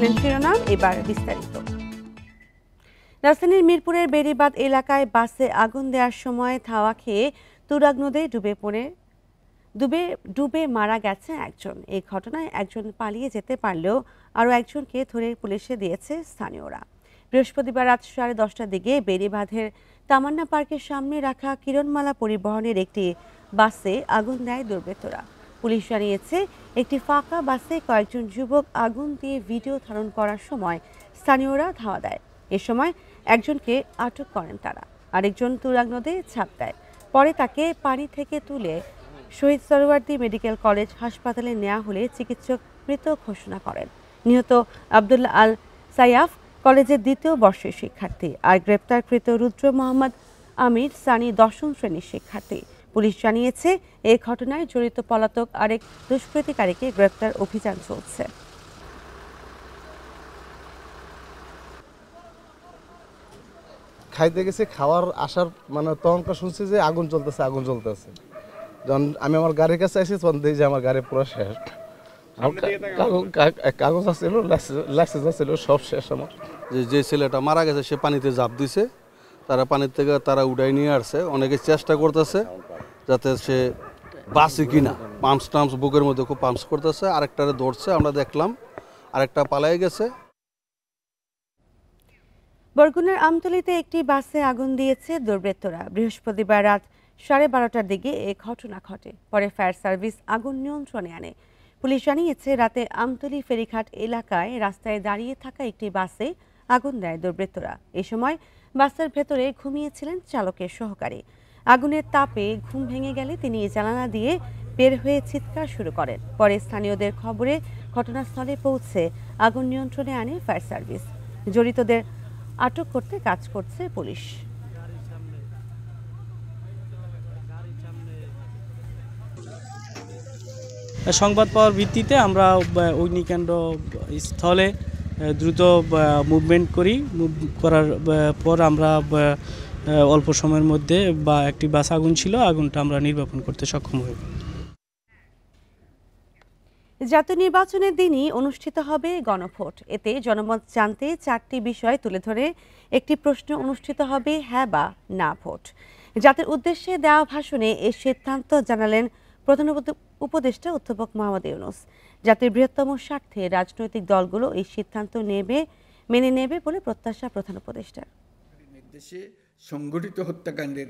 শুনছিলেন শিরোনাম, এবার বিস্তারিত। রাজধানীর মিরপুরের বেড়িবাঁধ এলাকায় বাসে আগুন দেওয়ার সময় ধাওয়া খেয়ে তুরাগ নদে ডুবে মারা গেছে একজন। এই ঘটনায় একজন পালিয়ে যেতে পারলেও আরও একজনকে ধরে পুলিশে দিয়েছে স্থানীয়রা। বৃহস্পতিবার রাত 10:30টার দিকে বেড়িবাঁধের তামান্না পার্কের সামনে রাখা কিরণমালা পরিবহনের একটি বাসে আগুন দেয় দুর্বৃত্তরা। পুলিশ জানিয়েছে, একটি ফাঁকা বাসে কয়েকজন যুবক আগুন দিয়ে ভিডিও ধারণ করার সময় স্থানীয়রা ধাওয়া দেয়। এ সময় একজনকে আটক করেন তারা, আরেকজন তুরাগ নদে ঝাঁপ দেয়। পরে তাকে পানি থেকে তুলে শহীদ সরওয়ার্দী মেডিকেল কলেজ হাসপাতালে নেওয়া হলে চিকিৎসক মৃত ঘোষণা করেন। নিহত আবদুল্লাহ আল সাইয়াফ কলেজের 2য় বর্ষের শিক্ষার্থী, আর গ্রেপ্তারকৃত রুদ্র মোহাম্মদ আমির সানি 10ম শ্রেণীর শিক্ষার্থী। পুলিশ জানিয়েছে, এই ঘটনায় জড়িত পলাতক আরেক দুষ্কৃতিকারীকে গ্রেপ্তার অভিযান চলছে। খাইতে গেছে, খাওয়ার আসার তখনকার শুনছি যে আগুন জ্বলতেছে। যখন আমি আমার গাড়ির কাছে আসি তখন দেখি যে আমার গাড়ি পুরো শেষ। কাগজ আছিল, লাইসেন্স আছিল, সব শেষ আমার। যে ছেলেটা মারা গেছে সে পানিতে ঝাঁপ দিছে, তারা পানির থেকে তারা উঠাই নিয়ে আসছে। অনেকে চেষ্টা করতেছে যাতে সে বাঁচে কিনা, পাম্পস বুকের মধ্যে খুব পাম্পস করতেছে। আরেকটারে ধরছে, আমরা দেখলাম, আরেকটা পালাই গেছে। বরগুনার আমতলীতে একটি বাসে আগুন দিয়েছে দুর্বৃত্তরা। বৃহস্পতিবার রাত 12:30টার দিকে এ ঘটনা ঘটে। পরে ফায়ার সার্ভিস আগুন নিয়ন্ত্রণে আনে। পুলিশ জানিয়েছে, রাতে আমতলী ফেরিঘাট এলাকায় রাস্তায় দাঁড়িয়ে থাকা একটি বাসে আগুন দেয় দুর্বৃত্তরা। এ সময় বাসের ভেতরে ঘুমিয়েছিলেন চালকের সহকারী। আগুনের তাপে ঘুম ভেঙে গেলে তিনি জানালা দিয়ে বের হয়ে চিৎকার শুরু করেন। পরে স্থানীয়দের খবরে ঘটনাস্থলে পৌঁছে আগুন নিয়ন্ত্রণে আনে ফায়ার সার্ভিস। জড়িতদের আটক করতে কাজ করছে পুলিশ। সংবাদ পাওয়ার ভিত্তিতে আমরা অগ্নিকাণ্ড স্থলে দ্রুত মুভমেন্ট করার পর আমরা অল্প সময়ের মধ্যে একটি বাস আগুন ছিল, আগুনটা আমরা নির্বাপন করতে সক্ষম হই। জাতীয় নির্বাচনের দিনই অনুষ্ঠিত হবে গণভোট। এতে জনমত জানতে 4টি বিষয় তুলে ধরে একটি প্রশ্ন অনুষ্ঠিত হবে, হ্যাঁ বা না ভোট। জাতির উদ্দেশ্যে দেওয়া ভাষণে এই সিদ্ধান্ত জানালেন প্রধান উপদেষ্টা অধ্যাপক মোহাম্মদ ইউনূস। জাতির বৃহত্তম স্বার্থে রাজনৈতিক দলগুলো এই সিদ্ধান্ত মেনে নেবে বলে প্রত্যাশা প্রধান উপদেষ্টার। সংগঠিত হত্যাকাণ্ডের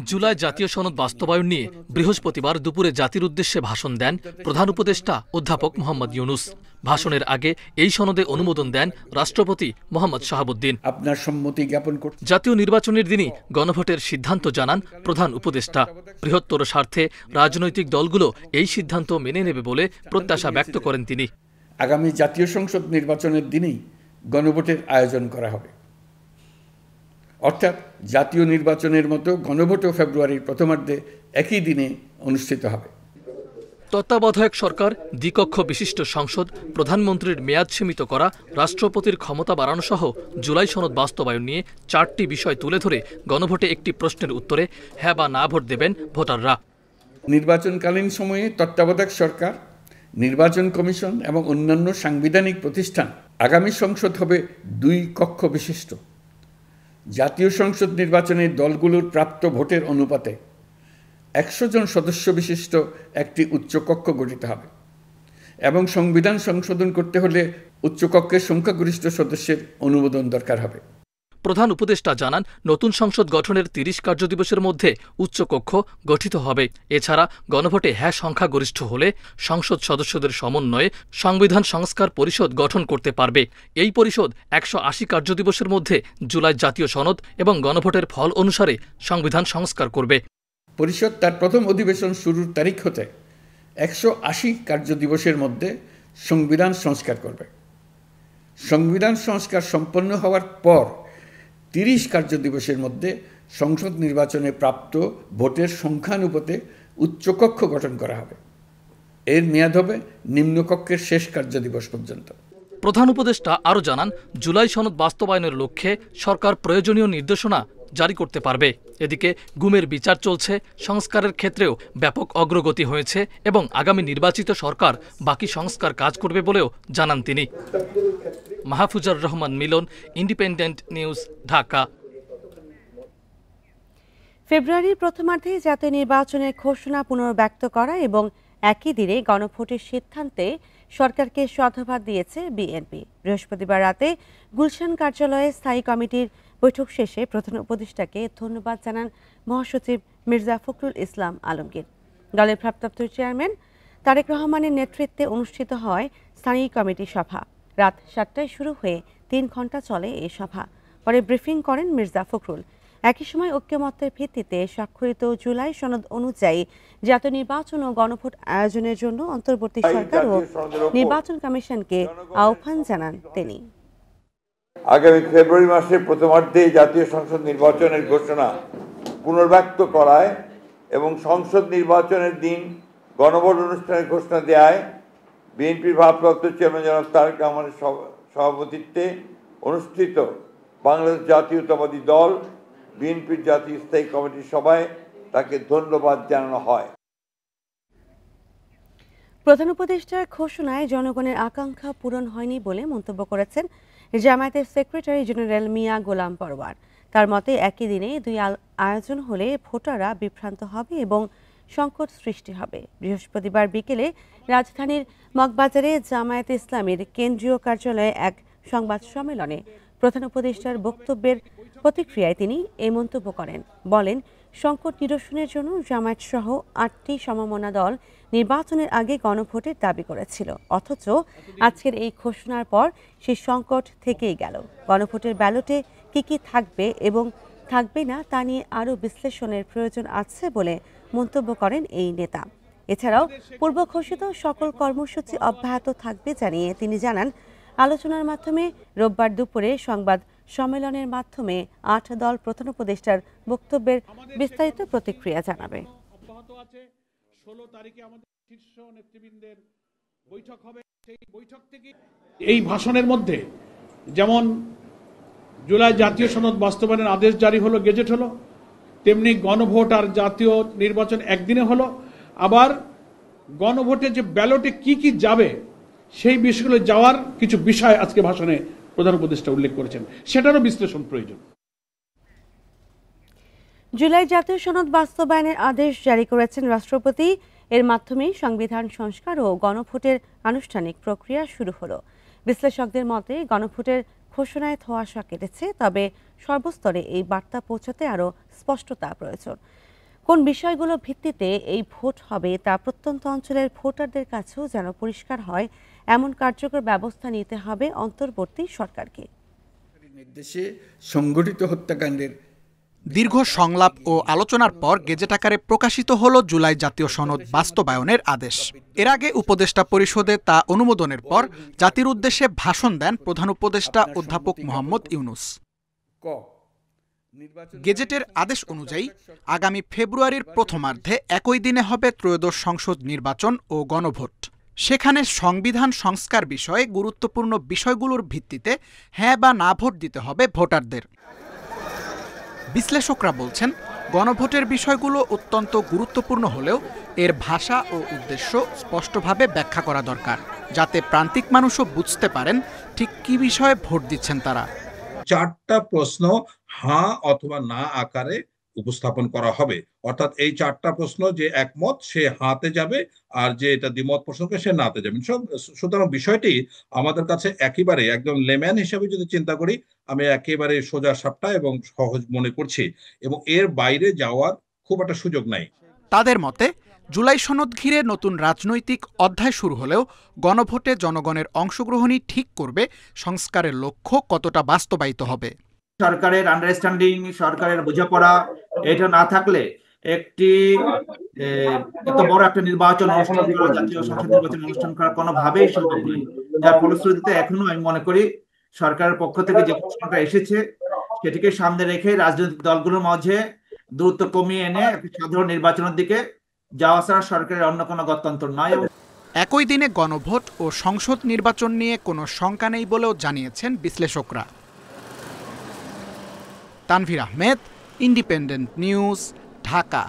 জুলাই জাতীয় সনদ বাস্তবায়ন নিয়ে বৃহস্পতিবার দুপুরে জাতির উদ্দেশ্যে ভাষণ দেন প্রধান উপদেষ্টা অধ্যাপক মোহাম্মদ ইউনূস। ভাষণের আগে এই সনদে অনুমোদন দেন রাষ্ট্রপতি মোহাম্মদ শাহাবুদ্দিন। আপনার সম্মতি জ্ঞাপন করতে জাতীয় নির্বাচনের দিনই গণভোটের সিদ্ধান্ত জানান প্রধান উপদেষ্টা। বৃহত্তর স্বার্থে রাজনৈতিক দলগুলো এই সিদ্ধান্ত মেনে নেবে বলে প্রত্যাশা ব্যক্ত করেন তিনি। আগামী জাতীয় সংসদ নির্বাচনের দিনেই গণভোটের আয়োজন করা হবে, অর্থাৎ জাতীয় নির্বাচনের মতো গণভোটও ফেব্রুয়ারির প্রথমার্ধে একই দিনে অনুষ্ঠিত হবে। তত্ত্বাবধায়ক সরকার, দ্বিকক্ষ বিশিষ্ট সংসদ, প্রধানমন্ত্রীর মেয়াদ সীমিত করা, রাষ্ট্রপতির ক্ষমতা বাড়ানো সহ জুলাই সনদ বাস্তবায়ন নিয়ে 4টি বিষয় তুলে ধরে গণভোটে একটি প্রশ্নের উত্তরে হ্যাঁ বা না ভোট দেবেন ভোটাররা। নির্বাচনকালীন সময়ে তত্ত্বাবধায়ক সরকার, নির্বাচন কমিশন এবং অন্যান্য সাংবিধানিক প্রতিষ্ঠান, আগামী সংসদ হবে 2 কক্ষ বিশিষ্ট। জাতীয় সংসদ নির্বাচনে দলগুলোর প্রাপ্ত ভোটের অনুপাতে 100 জন সদস্য বিশিষ্ট একটি উচ্চকক্ষ গঠিত হবে এবং সংবিধান সংশোধন করতে হলে উচ্চকক্ষের সংখ্যাগরিষ্ঠ সদস্যের অনুমোদন দরকার হবে। প্রধান উপদেষ্টা জানান, নতুন সংসদ গঠনের 30 কার্যদিবসের মধ্যে উচ্চকক্ষ গঠিত হবে। এছাড়া গণভোটে হ্যাঁ সংখ্যাগরিষ্ঠ হলে সংসদ সদস্যদের সমন্বয়ে সংবিধান সংস্কার পরিষদ গঠন করতে পারবে। এই পরিষদ 180 কার্যদিবসের মধ্যে জুলাই জাতীয় সনদ এবং গণভোটের ফল অনুসারে সংবিধান সংস্কার করবে। পরিষদ তার প্রথম অধিবেশন শুরুর তারিখ হতে 180 কার্যদিবসের মধ্যে সংবিধান সংস্কার করবে। সংবিধান সংস্কার সম্পন্ন হওয়ার পর 30 কার্যদিবসের মধ্যে সংসদ নির্বাচনে প্রাপ্ত ভোটের সংখ্যানুপাতে উচ্চকক্ষ গঠন করা হবে। এর মেয়াদ হবে নিম্নকক্ষের শেষ কার্যদিবস পর্যন্ত। প্রধান উপদেষ্টা আরও জানান, জুলাই সনদ বাস্তবায়নের লক্ষ্যে সরকার প্রয়োজনীয় নির্দেশনা জারি করতে পারবে। এদিকে গুমের বিচার চলছে, সংস্কারের ক্ষেত্রেও ব্যাপক অগ্রগতি হয়েছে এবং আগামী নির্বাচিত সরকার বাকি সংস্কার কাজ করবে বলেও জানান তিনি। মাহফুজার রহমান মিলন, ইন্ডিপেন্ডেন্ট নিউজ, ঢাকা। ফেব্রুয়ারির প্রথমার্ধে জাতীয় নির্বাচনের ঘোষণা পুনর্ব্যক্ত করা এবং একই দিনে গণভোটের সিদ্ধান্তে সরকারকে সাধুবাদ দিয়েছে বিএনপি। বৃহস্পতিবার রাতে গুলশান কার্যালয়ে স্থায়ী কমিটির বৈঠক শেষে প্রধান উপদেষ্টাকে ধন্যবাদ জানান মহাসচিব মির্জা ফখরুল ইসলাম আলমগীর। দলের ভারপ্রাপ্ত চেয়ারম্যান তারেক রহমানের নেতৃত্বে অনুষ্ঠিত হয় স্থায়ী কমিটি সভা। রাত 7টায় শুরু হয়ে 3 ঘণ্টা চলে এই সভা। পরে ব্রিফিং করেন মির্জা ফখরুল। একই সময় ঐক্যমত্যের ভিত্তিতে স্বাক্ষরিত জুলাই সনদ অনুযায়ী জাতীয় নির্বাচন ও গণভোট আয়োজনের জন্য অন্তর্বর্তী সরকার ও নির্বাচন কমিশনকে আহ্বান জানান তিনি। আগামী ফেব্রুয়ারি মাসের প্রথমার্ধে জাতীয় সংসদ নির্বাচনের ঘোষণা পুনর্ব্যক্ত করায় এবং সংসদ নির্বাচনের দিন গণভোট অনুষ্ঠানের ঘোষণা দেওয়ায় বিএনপির ভারপ্রাপ্ত চেয়ারম্যান জনাব তারেক রহমানের সভাপতিত্বে অনুষ্ঠিত বাংলাদেশ জাতীয়তাবাদী দল বিএনপির জাতীয় স্থায়ী কমিটির সভায় তাকে ধন্যবাদ জানানো হয়। প্রধান উপদেষ্টার ঘোষণায় জনগণের আকাঙ্ক্ষা পূরণ হয়নি বলে মন্তব্য করেছেন জামায়াতের সেক্রেটারি জেনারেল মিয়া গোলাম পরওয়ার। তার মতে একই দিনে 2 আয়োজন হলে ভোটাররা বিভ্রান্ত হবে এবং সংকট সৃষ্টি হবে। বৃহস্পতিবার বিকেলে রাজধানীর মগবাজারে জামায়াতে ইসলামীর কেন্দ্রীয় কার্যালয়ে এক সংবাদ সম্মেলনে প্রধান উপদেষ্টার বক্তব্যের প্রতিক্রিয়ায় তিনি এই মন্তব্য করেন। বলেন, সংকট নিরসনের জন্য জামায়াত সহ 8টি সমমনা দল নির্বাচনের আগে গণভোটের দাবি করেছিল, অথচ আজকের এই ঘোষণার পর সেই সংকট থেকেই গেল। গণভোটের ব্যালটে কি থাকবে এবং থাকবে না তা নিয়ে আরও বিশ্লেষণের প্রয়োজন আছে বলে মন্তব্য করেন এই নেতা। এছাড়াও পূর্ব ঘোষিত সকল কর্মসূচি অব্যাহত থাকবে জানিয়ে তিনি জানান, আলোচনার মাধ্যমে রোববার দুপুরে সংবাদ সম্মেলনের মাধ্যমে 8 দল প্রধান উপদেষ্টার বক্তব্যের বিস্তারিত প্রতিক্রিয়া জানাবে। 16 তারিখে আমাদের শীর্ষ নেতৃবৃন্দের বৈঠক হবে। সেই বৈঠক থেকে এই ভাষণের মধ্যে যেমন জুলাই জাতীয় সনদ বাস্তবায়নের আদেশ জারি হলো, গেজেট হলো, তেমনি গণভোট আর জাতীয় নির্বাচন একদিনে হলো। আবার গণভোটে যে ব্যালটে কি যাবে সেই বিষয়গুলো যাওয়ার কিছু বিষয় আজকে ভাষণে প্রধান উপদেষ্টা উল্লেখ করেছেন, সেটারও বিশ্লেষণ প্রয়োজন। জুলাই জাতীয় সনদ বাস্তবায়নের আদেশ জারি করেছেন রাষ্ট্রপতি। এর মাধ্যমে সংবিধান সংস্কার ও গণভোটের আনুষ্ঠানিক প্রক্রিয়া শুরু হলো। বিশ্লেষকদের মতে গণভোটের ঘোষণায় ধোঁয়াশা কেটেছে, তবে সর্বস্তরে এই বার্তা পৌঁছাতে আরও স্পষ্টতা প্রয়োজন। কোন বিষয়গুলো ভিত্তিতে এই ভোট হবে তা প্রত্যন্ত অঞ্চলের ভোটারদের কাছেও যেন পরিষ্কার হয়, এমন কার্যকর ব্যবস্থা নিতে হবে অন্তর্বর্তী সরকারকে। নির্দেশে সংগঠিত হত্যাকাণ্ডের দীর্ঘ সংলাপ ও আলোচনার পর গেজেট আকারে প্রকাশিত হল জুলাই জাতীয় সনদ বাস্তবায়নের আদেশ। এর আগে উপদেষ্টা পরিষদে তা অনুমোদনের পর জাতির উদ্দেশ্যে ভাষণ দেন প্রধান উপদেষ্টা অধ্যাপক মোহাম্মদ ইউনূস। গেজেটের আদেশ অনুযায়ী আগামী ফেব্রুয়ারির প্রথমার্ধে একই দিনে হবে ত্রয়োদশ সংসদ নির্বাচন ও গণভোট। সেখানে সংবিধান সংস্কার বিষয়ে গুরুত্বপূর্ণ বিষয়গুলোর ভিত্তিতে হ্যাঁ বা না ভোট দিতে হবে ভোটারদের। বিশ্লেষকরা বলছেন, গণভোটের বিষয়গুলো অত্যন্ত গুরুত্বপূর্ণ হলেও এর ভাষা ও উদ্দেশ্য স্পষ্টভাবে ব্যাখ্যা করা দরকার, যাতে প্রান্তিক মানুষও বুঝতে পারেন ঠিক কি বিষয়ে ভোট দিচ্ছেন তারা। 4টা প্রশ্ন হ্যাঁ অথবা না আকারে উপস্থাপন করা হবে, অর্থাৎ এই 4টা প্রশ্ন যে একমত সে হাতে যাবে, আর যে এটা দ্বিমত প্রসঙ্গে সে নাতে যাবে। সুতরাং বিষয়টি আমাদের কাছে একেবারে একদম লেম্যান হিসেবে যদি চিন্তা করি, আমি একেবারে সোজা সাপটা এবং সহজ মনে করছি, এবং এর বাইরে যাওয়ার খুব একটা সুযোগ নাই। তাদের মতে জুলাই সনদ ঘিরে নতুন রাজনৈতিক অধ্যায় শুরু হলেও গণভোটে জনগণের অংশগ্রহণই ঠিক করবে সংস্কারের লক্ষ্য কতটা বাস্তবায়িত হবে। সরকারের আন্ডারস্ট্যান্ডিং, সরকারের বোঝাপড়া এটা না থাকলে একটি এত বড় একটা নির্বাচন অনুষ্ঠান করা, জাতীয় সংসদ নির্বাচন অনুষ্ঠান করা কোনোভাবেই সম্ভব নয়। যার ফলশ্রুতিতে এখনো আমি মনে করি সরকারের পক্ষ থেকে যে ঘোষণাটা এসেছে সেটিকে সামনে রেখে রাজনৈতিক দলগুলোর মাঝে দূরত্ব কমিয়ে এনে একটি সাধারণ নির্বাচনের দিকে যাওয়া ছাড়া সরকারের অন্য কোনো গত্যন্তর নয়। একই দিনে গণভোট ও সংসদ নির্বাচন নিয়ে কোনো শঙ্কা নেই বলেও জানিয়েছেন বিশ্লেষকরা। Tanvir Ahmed, Independent News, Dhaka.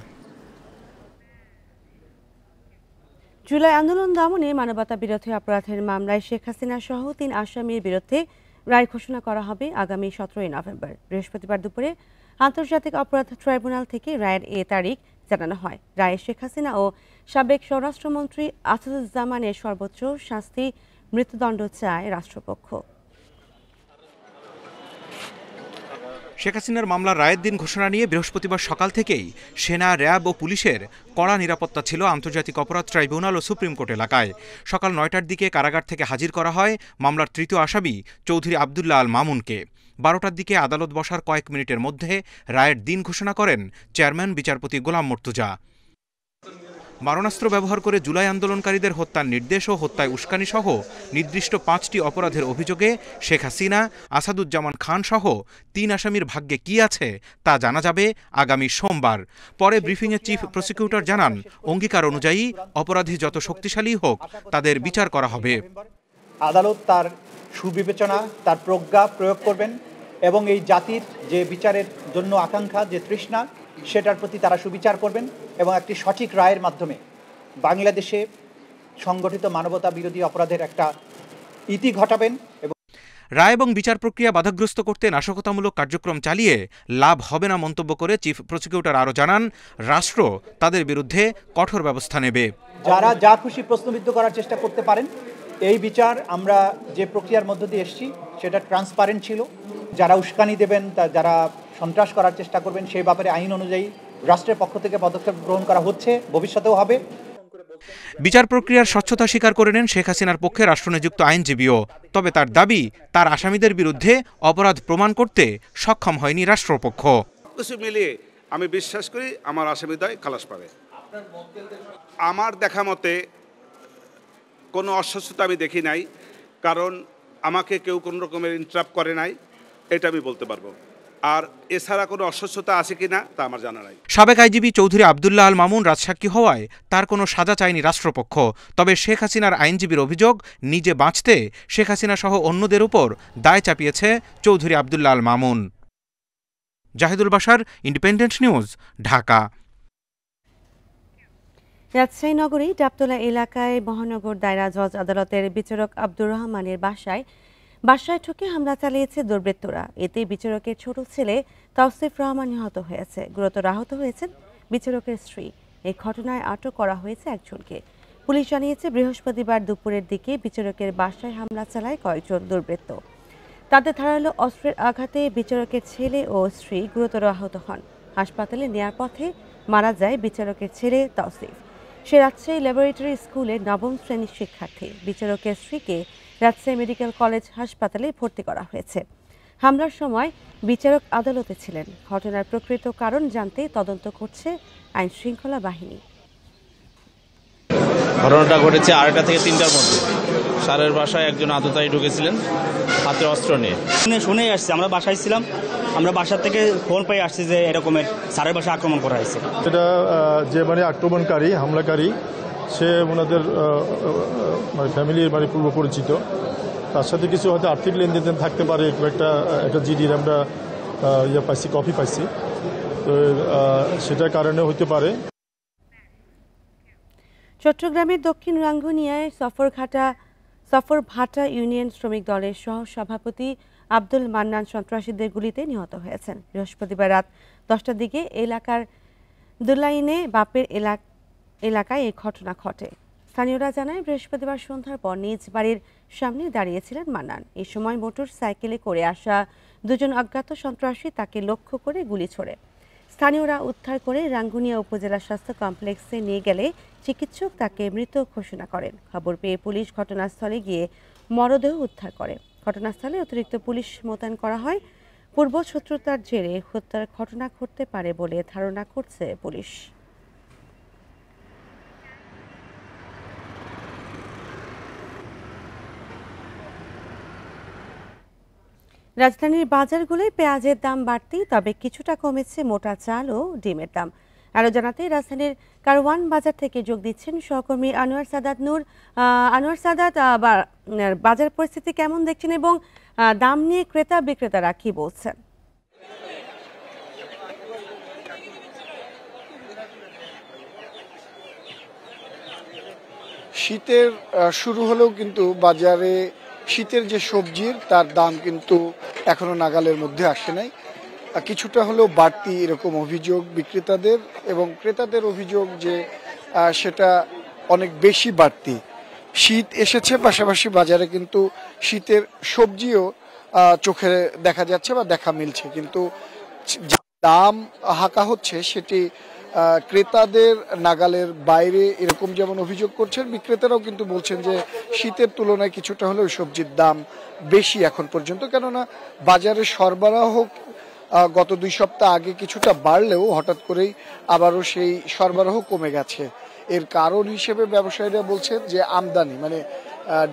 July আন্দোলন দমনে মানবতা বিরোধী অপরাধের মামলায় শেখ হাসিনা সহ ৩ আসামির বিরুদ্ধে রায় ঘোষণা করা হবে আগামী ১৭ নভেম্বর। বৃহস্পতিবার দুপুরে আন্তর্জাতিক অপরাধ ট্রাইব্যুনাল থেকে রায়ের তারিখ জানানো হয়। রায়ে শেখ হাসিনা ও সাবেক স্বরাষ্ট্রমন্ত্রী আসাদুজ্জামানের সর্বোচ্চ শাস্তি মৃত্যুদণ্ড চায় রাষ্ট্রপক্ষ। শেখ হাসিনার মামলার রায়ের দিন ঘোষণা নিয়ে বৃহস্পতিবার সকাল থেকেই সেনা, র্যাব ও পুলিশের কড়া নিরাপত্তা ছিল আন্তর্জাতিক অপরাধ ট্রাইব্যুনাল ও সুপ্রিম কোর্ট এলাকায়। সকাল ৯টার দিকে কারাগার থেকে হাজির করা হয় মামলার তৃতীয় আসামি চৌধুরী আবদুল্লাহ আল মামুনকে। ১২টার দিকে আদালত বসার কয়েক মিনিটের মধ্যে রায়ের দিন ঘোষণা করেন চেয়ারম্যান বিচারপতি গোলাম মর্তুজা। মারণাস্ত্র ব্যবহার করে জুলাই আন্দোলনকারীদের হত্যার নির্দেশ ও হত্যায় উস্কানি সহ নির্দিষ্ট ৫টি অপরাধের অভিযোগে শেখ হাসিনা, আসাদুজ্জামান খান সহ ৩ আসামির ভাগ্যে কি আছে তা জানা যাবে আগামী সোমবার। পরে ব্রিফিংয়ে চিফ প্রসিকিউটর জানান, অঙ্গীকার অনুযায়ী অপরাধী যত শক্তিশালী হোক তাদের বিচার করা হবে। আদালত তার সুবিবেচনা, তার প্রজ্ঞা প্রয়োগ করবেন এবং এই জাতির যে বিচারের জন্য আকাঙ্ক্ষা, যে তৃষ্ণা, সেটার প্রতি তারা সুবিচার করবেন এবং একটি সঠিক রায়ের মাধ্যমে বাংলাদেশে সংগঠিত মানবতা বিরোধী অপরাধের একটা ইতি ঘটাবেন। রায় এবং বিচার প্রক্রিয়া বাধাগ্রস্ত করতে নাশকতামূলক কার্যক্রম চালিয়ে লাভ হবে না মন্তব্য করে চিফ প্রসিকিউটর আরও জানান, রাষ্ট্র তাদের বিরুদ্ধে কঠোর ব্যবস্থা নেবে। যারা যা খুশি প্রশ্নবিদ্ধ করার চেষ্টা করতে পারেন, এই বিচার আমরা যে প্রক্রিয়ার মধ্য দিয়ে এসেছি সেটা ট্রান্সপারেন্ট ছিল। যারা উস্কানি দেবেন, যারা সন্ত্রাস করার চেষ্টা করবেন, সেই ব্যাপারে আইন অনুযায়ী রাষ্ট্রের পক্ষ থেকে পদক্ষেপ গ্রহণ করা হচ্ছে, ভবিষ্যতেও হবে। বিচার প্রক্রিয়ার স্বচ্ছতা স্বীকার করে নেন শেখ হাসিনার পক্ষে রাষ্ট্রনিযুক্ত আইনজীবীও। তবে তার দাবি, তার আসামিদের বিরুদ্ধে অপরাধ প্রমাণ করতে সক্ষম হয়নি রাষ্ট্রপক্ষ। কিছু মিলিয়ে আমি বিশ্বাস করি আমার আসামিদ্বয় খালাস পাবে। আমার দেখা মতে কোনো অস্বচ্ছতা আমি দেখি নাই, কারণ আমাকে কেউ কোনো রকমের ইন্টারাপ্ট করে নাই, এটা আমি বলতে পারবো। আর এছাড়া কোনো অস্বচ্ছতা আছে কিনা তা আমার জানা নাই। সাবেক আইজিবি চৌধুরী আবদুল্লাহ আল মামুন রাজসাক্ষী হওয়ায় তার কোনো সাজা চায়নি রাষ্ট্রপক্ষ। তবে শেখ হাসিনার আইনজীবীর অভিযোগ, নিজে বাঁচতে শেখ হাসিনা সহ অন্যদের উপর দায় চাপিয়েছে চৌধুরী আবদুল্লাহ আল মামুন। Zahidul Bashar, Independent News, Dhaka. রাজশাহী নগরী ডাবতলা এলাকায় মহানগর দায়রা জজ আদালতের বিচারক আব্দুর রহমানের বাসায় ঢুকে হামলা চালিয়েছে দুর্বৃত্তরা। এতে বিচারকের ছোট ছেলে তাওসিফ রহমান নিহত হয়েছে। গুরুতর আহত হয়েছেন বিচারকের স্ত্রী। এই ঘটনায় আটক করা হয়েছে একজনকে। পুলিশ জানিয়েছে, বৃহস্পতিবার দুপুরের দিকে বিচারকের বাসায় হামলা চালায় কয়েকজন দুর্বৃত্ত। তাদের ধারালো অস্ত্রের আঘাতে বিচারকের ছেলে ও স্ত্রী গুরুতর আহত হন। হাসপাতালে নেয়ার পথে মারা যায় বিচারকের ছেলে তাওসিফ। সে রাজশাহী ল্যাবরেটরি স্কুলের ৯ম শ্রেণীর শিক্ষার্থী। বিচারকের স্ত্রীকে রাজশাহী মেডিকেল কলেজ হাসপাতালে ভর্তি করা হয়েছে। হামলার সময় বিচারক আদালতে ছিলেন। ঘটনার প্রকৃত কারণ জানতে তদন্ত করছে আইন শৃঙ্খলা বাহিনী। ঘটনাটা ঘটেছে ২:৩০ থেকে ৩টার মধ্যে। স্যারের বাসায় একজন আততায়ী ঢুকেছিলেন হাতে অস্ত্র নিয়ে। শুনেই আসছি, আমরা বাসায় ছিলাম, আমরা বাসার থেকে ফোন পেয়ে আসছি যে এরকমের স্যারের বাসায় আক্রমণ করা হয়েছে। সেটা যে আক্রমণকারী, হামলাকারী, সে ওনাদের ফ্যামিলির পূর্ব পরিচিত। তার সাথে কিছু হয়তো আর্থিক লেনদেন থাকতে পারে। একটা জিডির আমরা পাইছি, কপি পাইছি, তো সেটার কারণে হতে পারে। চট্টগ্রামের দক্ষিণ রাঙ্গুনিয়ায় সফরভাটা ইউনিয়ন শ্রমিক দলের সহ সভাপতি আব্দুল মান্নান সন্ত্রাসীদের গুলিতে নিহত হয়েছেন। বৃহস্পতিবার রাত 10টার দিকে এলাকার দুলাইনে বাপের এলাকায় এই ঘটনা ঘটে। স্থানীয়রা জানায়, বৃহস্পতিবার সন্ধ্যার পর নিজ বাড়ির সামনে দাঁড়িয়েছিলেন মান্নান। এই সময় মোটর সাইকেলে করে আসা দুজন অজ্ঞাত সন্ত্রাসী তাকে লক্ষ্য করে গুলি ছোড়ে। স্থানীয়রা উদ্ধার করে রাঙ্গুনিয়া উপজেলা স্বাস্থ্য কমপ্লেক্সে নিয়ে গেলে চিকিৎসক তাকে মৃত ঘোষণা করেন। খবর পেয়ে পুলিশ ঘটনাস্থলে গিয়ে মরদেহ উদ্ধার করে। ঘটনাস্থলে অতিরিক্ত পুলিশ মোতায়েন করা হয়। পূর্ব শত্রুতার জেরে হত্যার ঘটনা ঘটতে পারে বলে ধারণা করছে পুলিশ। রাজধানীর বাজারগুলোয় পেঁয়াজের দাম বাড়তি, তবে কিছুটা কমেছে মোটা চাল ও ডিমের দাম। আরও জানাতে রাজধানীর কারওয়ান বাজার থেকে যোগ দিচ্ছেন সহকর্মী আনোয়ার সাদাত নূর। আনোয়ার সাদাত, বাজার পরিস্থিতি কেমন দেখছেন এবং দাম নিয়ে ক্রেতা বিক্রেতারা কি বলছেন? শীতের শুরু হলেও কিন্তু বাজারে শীতের যে সবজির তার দাম কিন্তু এখনো নাগালের মধ্যে আসে নাই। কিছুটা হলেও বাড়তি এরকম অভিযোগ বিক্রেতাদের, এবং ক্রেতাদের অভিযোগ যে সেটা অনেক বেশি বাড়তি। শীত এসেছে, পাশাপাশি বাজারে কিন্তু শীতের সবজিও চোখে দেখা যাচ্ছে বা দেখা মিলছে, কিন্তু দাম হাঁকা হচ্ছে সেটি ক্রেতাদের নাগালের বাইরে, এরকম যেমন অভিযোগ করছেন বিক্রেতারাও কিন্তু বলছেন যে শীতের তুলনায় কিছুটা হলেও সবজির দাম বেশি এখন পর্যন্ত। কেননা বাজারে সরবরাহ গত 2 সপ্তাহ আগে কিছুটা বাড়লেও হঠাৎ করেই আবারও সেই সরবরাহ কমে গেছে। এর কারণ হিসেবে ব্যবসায়ীরা বলছেন যে আমদানি, মানে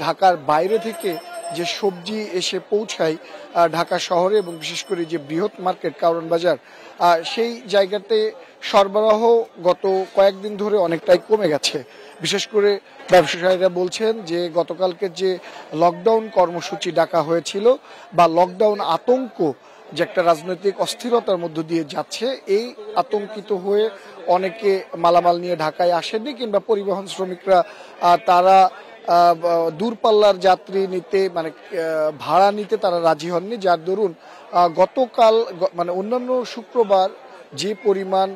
ঢাকার বাইরে থেকে যে সবজি এসে পৌঁছায় ঢাকা শহরে এবং বিশেষ করে যে বৃহৎ মার্কেট কারওয়ান বাজার, সেই জায়গাতে সরবরাহ গত কয়েকদিন ধরে অনেকটাই কমে গেছে। বিশেষ করে ব্যবসায়ীরা বলছেন যে গতকালকে যে লকডাউন কর্মসূচি ডাকা হয়েছিল বা লকডাউন আতঙ্ক যে একটা রাজনৈতিক অস্থিরতার মধ্য দিয়ে যাচ্ছে, এই আতঙ্কিত হয়ে অনেকে মালামাল নিয়ে ঢাকায় আসেননি, কিংবা পরিবহন শ্রমিকরা তারা দূরপাল্লার যাত্রী নিতে, মানে ভাড়া নিতে তারা রাজি হননি, যার দরুন গতকাল মানে অন্যান্য শুক্রবার যে পরিমাণ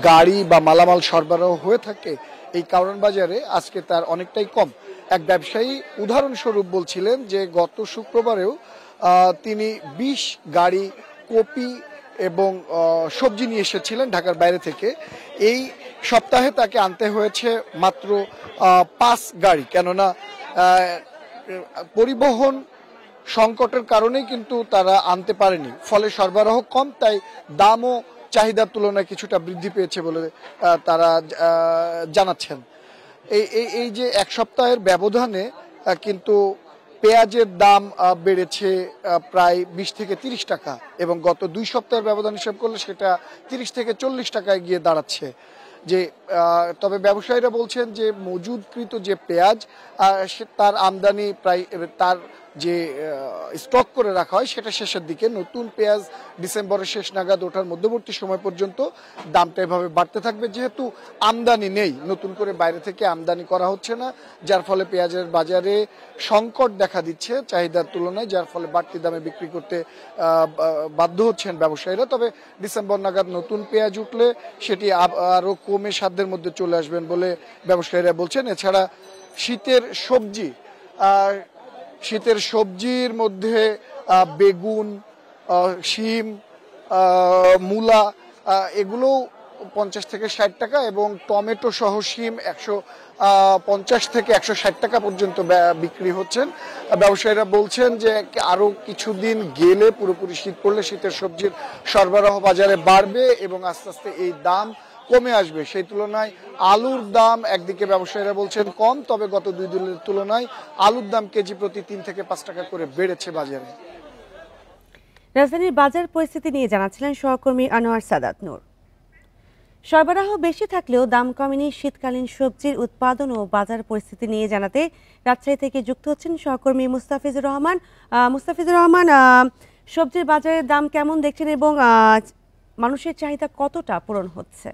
গাড়ি বা মালামাল সরবরাহ হয়ে থাকে এই কারওয়ান বাজারে আজকে তার অনেকটাই কম। এক ব্যবসায়ী উদাহরণস্বরূপ বলছিলেন যে গত শুক্রবারেও তিনি 20 গাড়ি কপি এবং সবজি নিয়ে এসেছিলেন ঢাকার বাইরে থেকে। এই সপ্তাহে তাকে আনতে হয়েছে মাত্র 5 গাড়ি, কেননা পরিবহন সংকটের কারণেই কিন্তু তারা আনতে পারেনি, ফলে সরবরাহ কম, তাই দামও চাহিদার তুলনায় কিছুটা বৃদ্ধি পেয়েছে বলে তারা জানাচ্ছেন। এই যে 1 সপ্তাহের ব্যবধানে কিন্তু পেঁয়াজের দাম বেড়েছে প্রায় 20 থেকে 30 টাকা, এবং গত 2 সপ্তাহের ব্যবধান হিসাব করলে সেটা 30 থেকে 40 টাকায় গিয়ে দাঁড়াচ্ছে। যে তবে ব্যবসায়ীরা বলছেন যে মজুদকৃত যে পেঁয়াজ তার আমদানি প্রায়, তার যে স্টক করে রাখা হয় সেটা শেষের দিকে, নতুন পেঁয়াজ ডিসেম্বরের শেষ নাগাদ ওঠার মধ্যবর্তী সময় পর্যন্ত দামটা এভাবে বাড়তে থাকবে, যেহেতু আমদানি নেই, নতুন করে বাইরে থেকে আমদানি করা হচ্ছে না, যার ফলে পেঁয়াজের বাজারে সংকট দেখা দিচ্ছে চাহিদার তুলনায়, যার ফলে বাড়তি দামে বিক্রি করতে বাধ্য হচ্ছেন ব্যবসায়ীরা। তবে ডিসেম্বর নাগাদ নতুন পেঁয়াজ উঠলে সেটি আরও কমে সাধ্যের মধ্যে চলে আসবেন বলে ব্যবসায়ীরা বলছেন। এছাড়া শীতের সবজির মধ্যে বেগুন, শিম, মূলা এগুলো 50 থেকে 60 টাকা, এবং টমেটো সহ শিম 150 থেকে 160 টাকা পর্যন্ত বিক্রি হচ্ছেন। ব্যবসায়ীরা বলছেন যে আরো কিছুদিন গেলে, পুরোপুরি শীত পড়লে শীতের সবজির সরবরাহ বাজারে বাড়বে এবং আস্তে আস্তে এই দাম কমে আসবে। সেই তুলনায় আলুর দাম একদিকে ব্যবসায়ীরা বলছেন কম, তবে গত 2 দিনের তুলনায় আলুর দাম কেজি প্রতি 3 থেকে 5 টাকা করে বেড়েছে বাজারে। রাজধানীর বাজার পরিস্থিতি নিয়ে জানাচ্ছিলেন সহকর্মী আনোয়ার সাদাত নূর। সরবরাহ বেশি থাকলেও দাম কমেনি শীতকালীন সবজির উৎপাদন ও বাজার পরিস্থিতি নিয়ে জানাতে রাজশাহী থেকে যুক্ত হচ্ছেন সহকর্মী মুস্তাফিজুর রহমান। সবজির বাজারের দাম কেমন দেখছেন এবং মানুষের চাহিদা কতটা পূরণ হচ্ছে?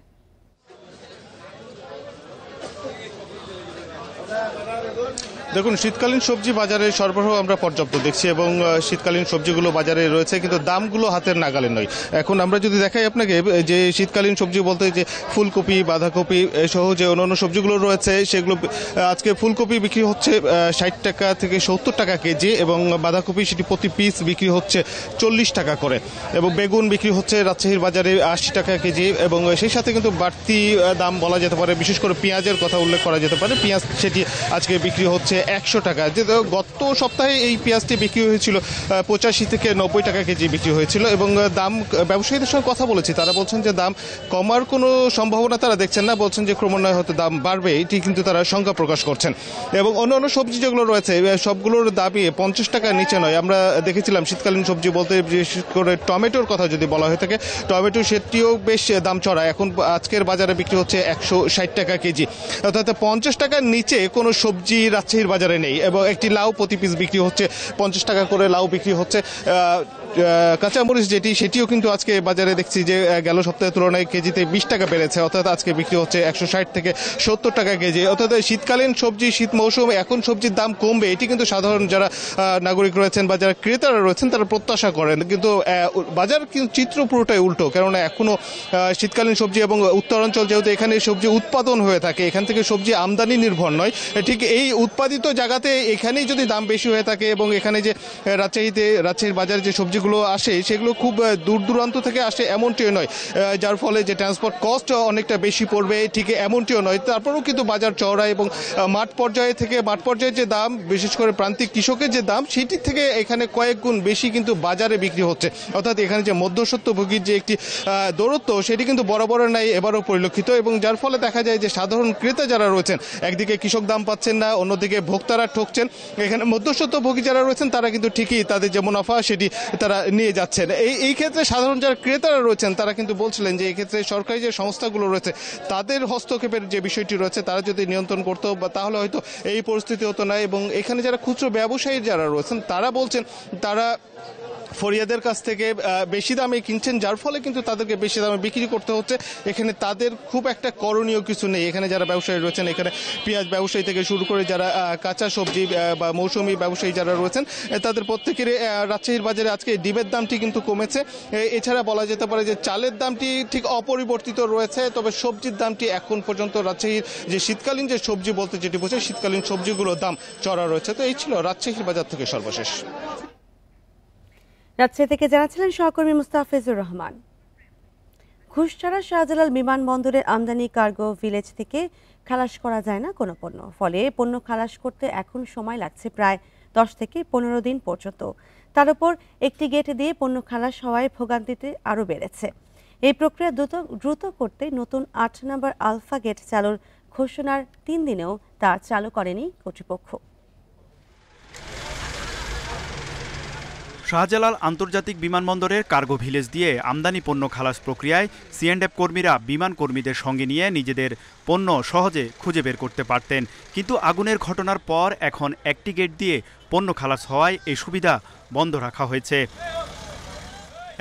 দেখুন, শীতকালীন সবজি বাজারে সরবরাহ আমরা পর্যাপ্ত দেখছি এবং শীতকালীন সবজিগুলো বাজারে রয়েছে, কিন্তু দামগুলো হাতের নাগালে নয়। এখন আমরা যদি দেখাই আপনাকে যে শীতকালীন সবজি বলতে যে ফুলকপি, বাঁধাকপি সহ যে অন্যান্য সবজিগুলো রয়েছে, সেগুলো আজকে ফুলকপি বিক্রি হচ্ছে 60 টাকা থেকে 70 টাকা কেজি, এবং বাঁধাকপি সেটি প্রতি পিস বিক্রি হচ্ছে 40 টাকা করে, এবং বেগুন বিক্রি হচ্ছে রাজশাহীর বাজারে 80 টাকা কেজি। এবং সেই সাথে কিন্তু বাড়তি দাম বলা যেতে পারে, বিশেষ করে পেঁয়াজের কথা উল্লেখ করা যেতে পারে। পেঁয়াজ সেটি আজকে বিক্রি হচ্ছে হচ্ছে 100 টাকা। যে গত সপ্তাহে এই পেঁয়াজটি বিক্রি হয়েছিল 85 থেকে 90 টাকা কেজি বিক্রি হয়েছিল এবং দাম ব্যবসায়ীদের সঙ্গে কথা বলেছি, তারা বলছেন যে দাম কমার কোনো সম্ভাবনা তারা দেখছেন না, বলছেন যে ক্রমান্বয়ে হয়তো দাম বাড়বে, এটি কিন্তু তারা শঙ্কা প্রকাশ করছেন। এবং অন্যান্য সবজি যেগুলো রয়েছে সবগুলোর দামই 50 টাকার নিচে নয়। আমরা দেখেছিলাম শীতকালীন সবজি বলতে বিশেষ করে টমেটোর কথা যদি বলা হয়ে থাকে, টমেটো সেটিও বেশ দাম চড়া, এখন আজকের বাজারে বিক্রি হচ্ছে 160 টাকা কেজি, অর্থাৎ 50 টাকার নিচে কোনো সবজি রাজশাহীর বাজারে নেই। এবং একটি লাউ প্রতি পিস বিক্রি হচ্ছে 50 টাকা করে লাউ বিক্রি হচ্ছে। কাঁচামরিচ সেটিও কিন্তু আজকে বাজারে দেখছি যে গেল সপ্তাহের তুলনায় কেজিতে 20 টাকা বেড়েছে, অর্থাৎ আজকে বিক্রি হচ্ছে 160 থেকে 70 টাকা কেজি। অর্থাৎ শীতকালীন সবজি, শীত মৌসুমে এখন সবজির দাম কমবে, এটি কিন্তু সাধারণ যারা নাগরিক রয়েছেন বা যারা ক্রেতারা রয়েছেন তারা প্রত্যাশা করেন। কিন্তু বাজার কিন্তু চিত্র পুরোটাই উল্টো, কেননা এখনো শীতকালীন সবজি এবং উত্তরাঞ্চল যেহেতু এখানে সবজি উৎপাদন হয়ে থাকে, এখান থেকে সবজি আমদানি নির্ভর নয়, ঠিক এই উৎপাদিত জায়গাতে এখানেই যদি দাম বেশি হয়ে থাকে এবং এখানে যে রাজশাহীর বাজারে যে সবজিগুলো আসে সেগুলো খুব দূর দূরান্ত থেকে আসে এমনটিও নয়, যার ফলে যে ট্রান্সপোর্ট কস্ট অনেকটা বেশি পড়বে ঠিক এমনটিও নয়। তারপরেও কিন্তু বাজার চওড়া এবং মাঠ পর্যায়ে যে দাম, বিশেষ করে প্রান্তিক কৃষকের যে দাম, সেটির থেকে এখানে কয়েক গুণ বেশি কিন্তু বাজারে বিক্রি হচ্ছে। অর্থাৎ এখানে যে মধ্যস্বত্বভোগীর যে একটি দৌরত্ব সেটি কিন্তু বরাবরের নাই এবারও পরিলক্ষিত, এবং যার ফলে দেখা যায় যে সাধারণ ক্রেতা যারা রয়েছেন একদিকে কৃষক দাম পাচ্ছেন না, অন্যদিকে ভোক্তারা ঠকছেন। এখানে মধ্যস্বত্বভোগী যারা রয়েছেন তারা কিন্তু ঠিকই তাদের যে মুনাফা সেটি তারা নিয়ে যাচ্ছেন। এই ক্ষেত্রে সাধারণ যারা ক্রেতারা রয়েছেন তারা কিন্তু বলছিলেন যে এই ক্ষেত্রে সরকারি যে সংস্থাগুলো রয়েছে তাদের হস্তক্ষেপের যে বিষয়টি রয়েছে তারা যদি নিয়ন্ত্রণ করতো তাহলে হয়তো এই পরিস্থিতি হতো না। এবং এখানে যারা খুচরো ব্যবসায়ী যারা রয়েছেন তারা বলছেন তারা ফরিয়াদের কাছ থেকে বেশি দামে কিনছেন, যার ফলে কিন্তু তাদেরকে বেশি দামে বিক্রি করতে হচ্ছে। এখানে তাদের খুব একটা করণীয় কিছু নেই। এখানে যারা ব্যবসায়ী রয়েছেন, এখানে পেঁয়াজ ব্যবসায়ী থেকে শুরু করে যারা কাঁচা সবজি বা মৌসুমি ব্যবসায়ী যারা রয়েছেন, তাদের প্রত্যেকের রাজশাহীর বাজারে আজকে ডিমের দামটি কিন্তু কমেছে। এছাড়া বলা যেতে পারে যে চালের দামটি ঠিক অপরিবর্তিত রয়েছে, তবে সবজির দামটি এখন পর্যন্ত রাজশাহীর যে শীতকালীন যে সবজি বলতে যেটি বোঝায় শীতকালীন সবজিগুলোর দাম চড়া রয়েছে। তো এই ছিল রাজশাহীর বাজার থেকে সর্বশেষ। রাজশাহী থেকে জানাচ্ছিলেন সহকর্মী মুস্তাফিজুর রহমান। ঘুষ ছাড়া শাহজালাল বিমানবন্দরের আমদানি কার্গো ভিলেজ থেকে খালাস করা যায় না কোনো পণ্য, ফলে পণ্য খালাস করতে এখন সময় লাগছে প্রায় 10 থেকে 15 দিন পর্যন্ত। তার উপর একটি গেট দিয়ে পণ্য খালাস হওয়ায় ভোগান্তিতে আরও বেড়েছে। এই প্রক্রিয়া দ্রুত করতে নতুন 8 নম্বর আলফা গেট চালুর ঘোষণার 3 দিনেও তা চালু করেনি কর্তৃপক্ষ। শাহজালাল আন্তর্জাতিক বিমানবন্দরের কার্গো ভিলেজ দিয়ে আমদানি পণ্য খালাস প্রক্রিয়ায় সিএন্ডএফ কর্মীরা বিমান কর্মীদের সঙ্গে নিয়ে নিজেদের পণ্য সহজে খুঁজে বের করতে পারতেন, কিন্তু আগুনের ঘটনার পর এখন একটি গেট দিয়ে পণ্য খালাস হওয়ায় এই সুবিধা বন্ধ রাখা হয়েছে।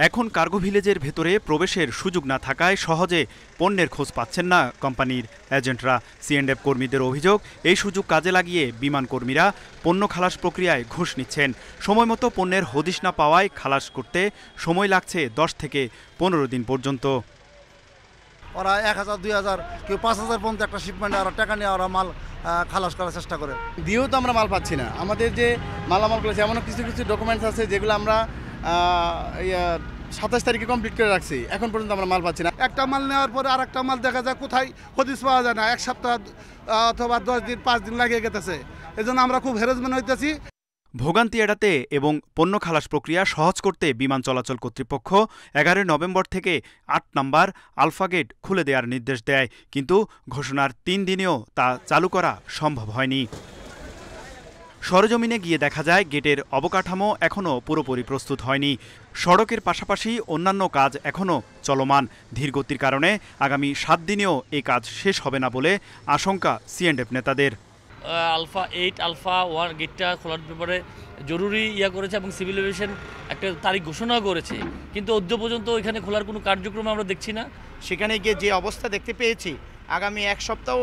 এখন কার্গো ভিলেজের ভেতরে প্রবেশের সুযোগ না থাকায় সহজে পণ্যের খোঁজ পাচ্ছেন না কোম্পানির এজেন্টরা। সিএন্ডএফ কর্মীদের অভিযোগ, এই সুযোগ কাজে লাগিয়ে বিমান কর্মীরা পণ্য খালাস প্রক্রিয়ায় ঘুষ নিচ্ছেন। সময়মতো পণ্যের হদিশ না পাওয়ায় খালাস করতে সময় লাগছে 10 থেকে 15 দিন পর্যন্ত। ওরা 1000, 2000, কেউ 5000 পর্যন্ত একটা শিপমেন্টে ওরা টাকা নিয়ে ওরা মাল খালাস করার চেষ্টা করে। দিয়েও তো আমরা মাল পাচ্ছি না। আমাদের যে মালামাল করেছে এমন কিছু ডকুমেন্টস আছে যেগুলো আমরা 27 তারিখে কমপ্লিট করে রাখছি, এখন পর্যন্ত আমরা মাল পাচ্ছি না। একটা মাল নেওয়ার পরে আর একটা মাল দেখা যায় কোথায় হদিস পাওয়া যায় না, 1 সপ্তাহ অথবা 10 দিন 5 দিন লাগিয়ে গেতেছে। এজন্য আমরা খুব হ্যারাসমেন্ট হইতেছি। ভোগান্তি এড়াতে এবং পণ্য খালাস প্রক্রিয়া সহজ করতে বিমান চলাচল কর্তৃপক্ষ 11 নভেম্বর থেকে 8 নম্বর আলফা গেট খুলে দেওয়ার নির্দেশ দেয়, কিন্তু ঘোষণার 3 দিনেও তা চালু করা সম্ভব হয়নি। সরেজমিনে গিয়ে দেখা যায় গেটের অবকাঠামো এখনও পুরোপুরি প্রস্তুত হয়নি। সড়কের পাশাপাশি অন্যান্য কাজ এখনও চলমান। ধীরগতির কারণে আগামী 7 দিনেও এই কাজ শেষ হবে না বলে আশঙ্কা সিএন্ডএফ নেতাদের। আলফা 8, আলফা 1 গেটটা খোলার ব্যাপারে জরুরি করেছে এবং সিভিল এভিয়েশন একটা তারিখ ঘোষণা করেছে, কিন্তু অদ্য পর্যন্ত এখানে খোলার কোনো কার্যক্রম আমরা দেখছি না। সেখানে গিয়ে যে অবস্থা দেখতে পেয়েছি, আগামী 1 সপ্তাহ